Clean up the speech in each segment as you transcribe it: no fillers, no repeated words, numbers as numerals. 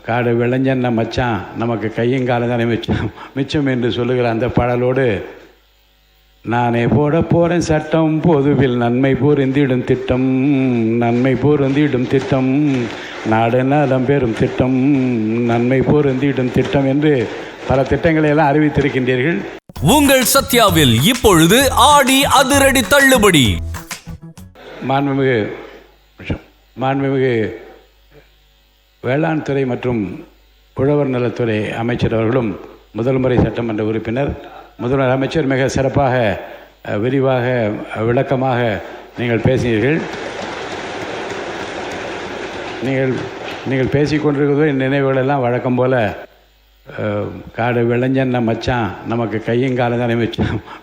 காடு விளைஞ்சன்ன மச்சான் நமக்கு கையும் காலம் தானே மிச்சம் என்று சொல்லுகிற அந்த பாடலோடு நானே போட போகிறேன் சட்டம் பொதுவில் நன்மை பொருந்திடும் திட்டம் நன்மை பொருந்திடும் திட்டம் நாடு நலம் பெறும் திட்டம் நன்மை பொருந்திடும் திட்டம் என்று பல திட்டங்களை எல்லாம் அறிவித்திருக்கின்றீர்கள். உங்கள் சத்யாவில் இப்பொழுது ஆடி அதிரடி தள்ளுபடி. மாண்புமிகு வேளாண் துறை மற்றும் உழவர் நலத்துறை அமைச்சர் அவர்களும் முதல் முறை சட்டமன்ற உறுப்பினர் முதல்வர் அமைச்சர் மிக சிறப்பாக விரிவாக விளக்கமாக நீங்கள் பேசினீர்கள். நீங்கள் பேசிக்கொண்டிருக்கிறதோ என் நினைவுகளெல்லாம் வழக்கம் போல் காடு விளைஞ்சன்ன மச்சான் நமக்கு கையும் காலம் தானே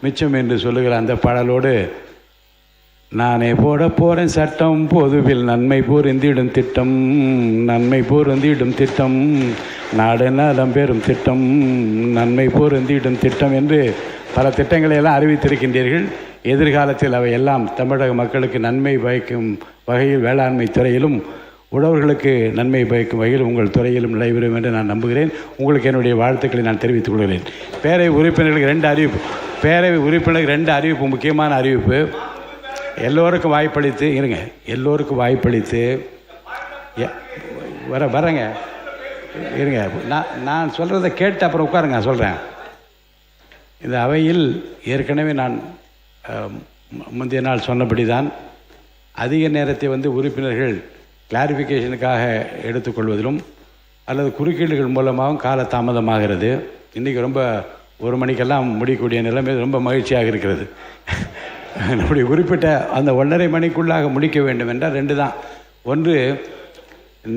மிச்சம் என்று சொல்லுகிற அந்த பாடலோடு நானே போட போகிறேன் சட்டம் பொதுவில் நன்மை பொருந்திடும் திட்டம் நன்மை பொருந்திடும் திட்டம் நாடு நலம் பெறும் திட்டம் நன்மை பொருந்திடும் திட்டம் என்று பல திட்டங்களை எல்லாம் அறிவித்திருக்கின்றீர்கள். எதிர்காலத்தில் அவை எல்லாம் தமிழக மக்களுக்கு நன்மை பயக்கும் வகையில் வேளாண்மை துறையிலும் உழவர்களுக்கு நன்மை பயக்கும் வகையில் உங்கள் துறையிலும் நடைபெறும் என்று நான் நம்புகிறேன். உங்களுக்கு என்னுடைய வாழ்த்துக்களை நான் தெரிவித்துக் கொள்கிறேன். பேரவை உறுப்பினர்களுக்கு ரெண்டு அறிவிப்பு முக்கியமான அறிவிப்பு. எல்லோருக்கும் வாய்ப்பளித்து வரேங்க இருங்க, நான் சொல்கிறத கேட்டு அப்புறம் உட்காருங்க. நான் சொல்கிறேன். இந்த அவையில் ஏற்கனவே நான் முந்தைய நாள் சொன்னபடி தான் அதிக நேரத்தை உறுப்பினர்கள் கிளாரிஃபிகேஷனுக்காக எடுத்துக்கொள்வதிலும் அல்லது குறுக்கீடுகள் மூலமாகவும் கால தாமதமாகிறது. இன்றைக்கி ரொம்ப 1 மணிக்கெல்லாம் முடியக்கூடிய நிலைமை ரொம்ப மகிழ்ச்சியாக இருக்கிறது. நம்முடைய குறிப்பிட்ட அந்த 1.5 மணிக்குள்ளாக முடிக்க வேண்டும் என்றால் 2 தான். ஒன்று,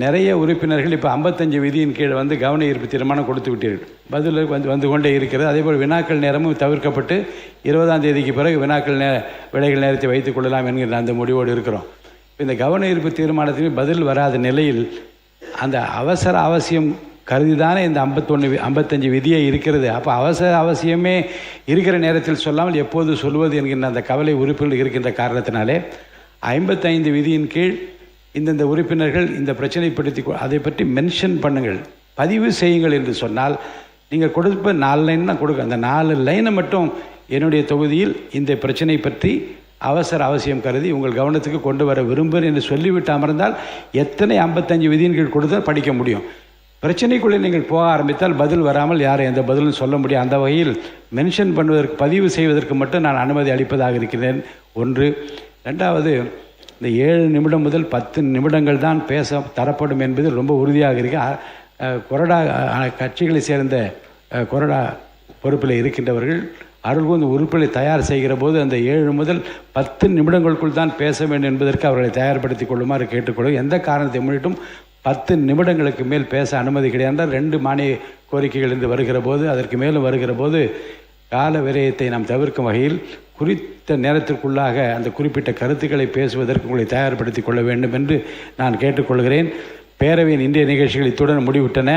நிறைய உறுப்பினர்கள் இப்போ 55 விதியின் கீழ் கவன ஈர்ப்பு தீர்மானம் கொடுத்து விட்டீர்கள். பதில் வந்து கொண்டே இருக்கிறது. அதேபோல் வினாக்கள் நேரமும் தவிர்க்கப்பட்டு 20ஆம் தேதிக்கு பிறகு வினாக்கள் விடைகள் நேரத்தை வைத்துக் கொள்ளலாம் என்கிற அந்த முடிவோடு இருக்கிறோம். இந்த கவன ஈர்ப்பு தீர்மானத்திற்கு பதில் வராத நிலையில் அந்த அவசியம் கருதிதானே இந்த 55 விதியே இருக்கிறது. அப்போ அவசியமே இருக்கிற நேரத்தில் சொல்லாமல் எப்போது சொல்வது என்கின்ற அந்த கவலை உறுப்பினர்கள் இருக்கின்ற காரணத்தினாலே 55 விதியின் கீழ் இந்தந்த உறுப்பினர்கள் இந்த பிரச்சனைப்படுத்தி அதை பற்றி மென்ஷன் பண்ணுங்கள், பதிவு செய்யுங்கள் என்று சொன்னால் நீங்கள் கொடுப்ப 4 லைன் தான் கொடுக்க. அந்த 4 லைனை மட்டும் என்னுடைய தொகுதியில் இந்த பிரச்சனை பற்றி அவசியம் கருதி உங்கள் கவனத்துக்கு கொண்டு வர விரும்புகிறேன் என்று சொல்லிவிட்டு அமர்ந்தால் எத்தனை 55 விதியின் கீழ் கொடுத்தால் படிக்க முடியும். பிரச்சனைக்குள்ளே நீங்கள் போக ஆரம்பித்தால் பதில் வராமல் யாரும் எந்த பதிலும் சொல்ல முடியும். அந்த வகையில் மென்ஷன் பண்ணுவதற்கு பதிவு செய்வதற்கு மட்டும் நான் அனுமதி அளிப்பதாக இருக்கிறேன். ஒன்று. 2வது, இந்த 7 நிமிடம் முதல் 10 நிமிடங்கள் தான் பேச தரப்படும் என்பது ரொம்ப உறுதியாக இருக்கு. கொறடா கட்சிகளை சேர்ந்த கொறடா பொறுப்பில் இருக்கின்றவர்கள் அருள்கூர்ந்து உறுப்பினை தயார் செய்கிற போது அந்த 7 முதல் 10 நிமிடங்களுக்குள் தான் பேச வேண்டும் என்பதற்கு அவர்களை தயார்படுத்திக் கொள்ளுமாறு கேட்டுக்கொள்ளும். எந்த காரணத்தை முன்னிட்டும் 10 நிமிடங்களுக்கு மேல் பேச அனுமதி கிடையாது. 2 மானிய கோரிக்கைகள் என்று வருகிற போது அதற்கு மேலும் வருகிற போது கால விரயத்தை நாம் தவிர்க்கும் வகையில் குறித்த நேரத்திற்குள்ளாக அந்த குறிப்பிட்ட கருத்துக்களை பேசுவதற்கு உங்களை தயார்படுத்திக் கொள்ள வேண்டும் என்று நான் கேட்டுக்கொள்கிறேன். பேரவையின் இன்றைய நிகழ்ச்சிகள் இத்துடன் முடிவிட்டன.